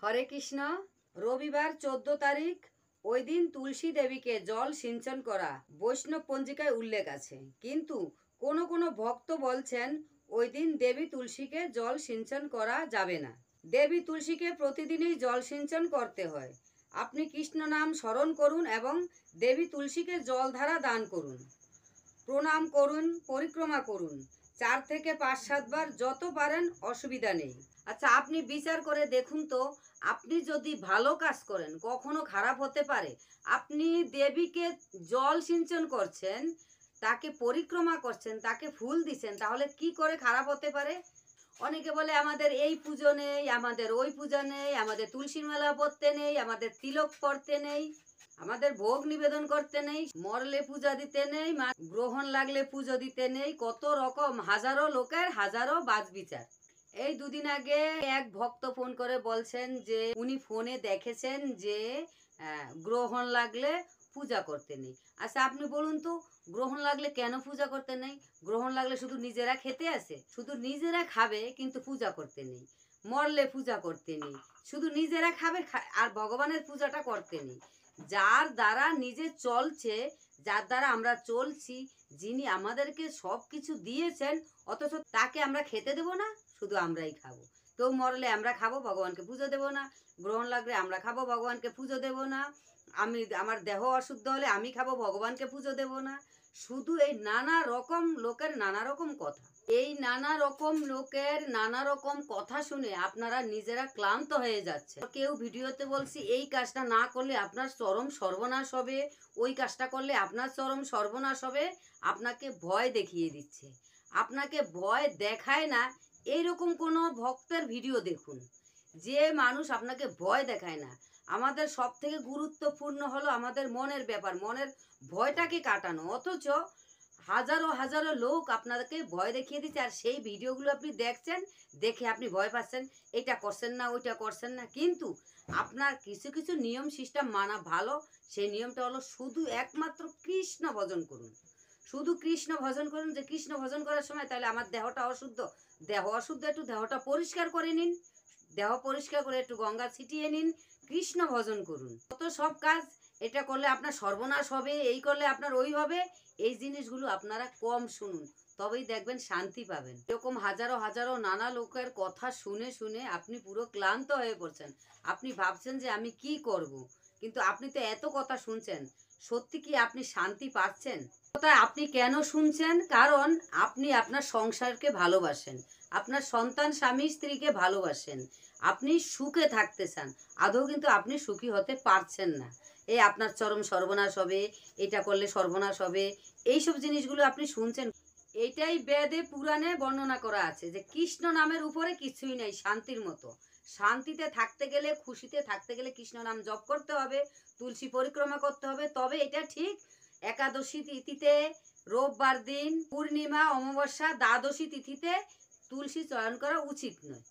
হরে কৃষ্ণ। রবিবার 14 তারিখ ওই দিন তুলসী দেবীকে জল সিঞ্চন করা বৈষ্ণব পঞ্জিকায় উল্লেখ আছে, কিন্তু কোনো কোনো ভক্ত বলছেন ওই দিন দেবী তুলসীকে জল সিঞ্চন করা যাবে না। দেবী তুলসীকে প্রতিদিনই জল সিঞ্চন করতে হয়। আপনি কৃষ্ণ নাম স্মরণ করুন এবং দেবী তুলসীকে জলধারা দান করুন, প্রণাম করুন, পরিক্রমা করুন 4 থেকে 5-7 বার, যত পারেন, অসুবিধা নেই। আচ্ছা, আপনি বিচার করে দেখুন তো, আপনি যদি ভালো কাজ করেন কখনো খারাপ হতে পারে? আপনি দেবীকে জল সিঞ্চন করছেন, তাকে পরিক্রমা করছেন, তাকে ফুল দিচ্ছেন, তাহলে কি করে খারাপ হতে পারে? অনেকে বলে আমাদের এই পুজো নেই, আমাদের ওই পূজা নেই, আমাদের তুলসী মালা পরতে নেই, আমাদের তিলক পরতে নেই, আমাদের ভোগ নিবেদন করতে নেই, মরলে পূজা দিতে নেই, গ্রহণ লাগলে পুজো দিতে নেই, কত রকম হাজারো লোকের হাজারো বাজ বিচার। এই দুদিন আগে এক ভক্ত ফোন করে বলছেন যে উনি ফোনে দেখেছেন যে গ্রহণ লাগলে পূজা করতে নেই। আচ্ছা, আপনি বলুন তো, গ্রহণ লাগলে কেন পূজা করতে নেই? গ্রহণ লাগলে শুধু নিজেরা খেতে আসে? শুধু নিজেরা খাবে কিন্তু পূজা করতে নেই। মরলে পূজা করতে নেই, শুধু নিজেরা খাবে আর ভগবানের পূজাটা করতে নেই। যার দ্বারা নিজে চলছে, যার দ্বারা আমরা চলছি, যিনি আমাদেরকে সব কিছু দিয়েছেন, অথচ তাকে আমরা খেতে দেব না, শুধু আমরাই খাবো। কেউ মরলে আমরা খাবো, ভগবানকে পুজো দেব না। গ্রহণ লাগলে আমরা খাবো, ভগবানকে পুজো দেব না। আমার দেহ অশুদ্ধ হলে আমি খাবো, ভগবানকে পুজো দেব না। শুধু এই নানা রকম লোকের নানা রকম কথা, এই নানা রকম লোকের নানা রকম কথা শুনে আপনারা নিজেরা ক্লান্ত হয়ে যাচ্ছে। কেউ ভিডিওতে বলছি এই কাজটা না করলে আপনার চরম সর্বনাশ হবে, ওই কাজটা করলে আপনার চরম সর্বনাশ হবে। আপনাকে ভয় দেখিয়ে দিচ্ছে। আপনাকে ভয় দেখায় না এইরকম কোনো ভক্তের ভিডিও দেখুন, যে মানুষ আপনাকে ভয় দেখায় না। আমাদের সব থেকে গুরুত্বপূর্ণ হলো আমাদের মনের ব্যাপার, মনের ভয়টাকে কাটানো, অথচ হাজারো হাজারো লোক আপনাদেরকে ভয় দেখিয়ে দিচ্ছে। আর সেই ভিডিওগুলো আপনি দেখছেন, দেখে আপনি ভয় পাচ্ছেন, এটা করছেন না, ওইটা করছেন না। কিন্তু আপনার কিছু কিছু নিয়ম সিস্টেম মানা ভালো। সেই নিয়মটা হলো শুধু একমাত্র কৃষ্ণ ভজন করুন, শুধু কৃষ্ণ ভজন করুন। যে কৃষ্ণ ভজন করার সময় তাহলে আমার দেহটা অশুদ্ধ, দেহ অশুদ্ধ, একটু দেহটা পরিষ্কার করে নিন, দেহ পরিষ্কার করে একটু গঙ্গা ছিটিয়ে নিন, কৃষ্ণ ভজন করুন। কত সব কাজ, এটা করলে আপনার সর্বনাশ হবে, এই করলে আপনার ওই হবে। এই জিনিসগুলো আপনারা কম শুনুন, তবেই দেখবেন শান্তি পাবেন। এরকম হাজারো হাজারো নানা লোকের কথা শুনে শুনে আপনি পুরো ক্লান্ত হয়ে পড়ছেন। আপনি ভাবছেন যে আমি কি করব, কিন্তু আপনি তো এত কথা শুনছেন, সত্যি কি আপনি শান্তি পাচ্ছেন? আপনি কেন শুনছেন? কারণ আপনি আপনার সংসারকে ভালোবাসেন, আপনার সন্তান স্বামী স্ত্রীকে ভালোবাসেন, আপনি সুখে থাকতে চান। আদৌ কিন্তু আপনি সুখী হতে পারছেন না। এই আপনার চরম সর্বনাশ হবে, এটা করলে সর্বনাশ হবে, এইসব জিনিসগুলো আপনি শুনছেন। এটাই বেদে পুরাণে বর্ণনা করা আছে যে কৃষ্ণ নামের উপরে কিছুই নেই শান্তির মতো। শান্তিতে থাকতে গেলে, খুশিতে থাকতে গেলে কৃষ্ণ নাম জপ করতে হবে, তুলসী পরিক্রমা করতে হবে, তবে এটা ঠিক। একাদশী তিথিতে, রোববার দিন, পূর্ণিমা, অমাবস্যা, দ্বাদশী তিথিতে তুলসী চয়ন করা উচিত নয়।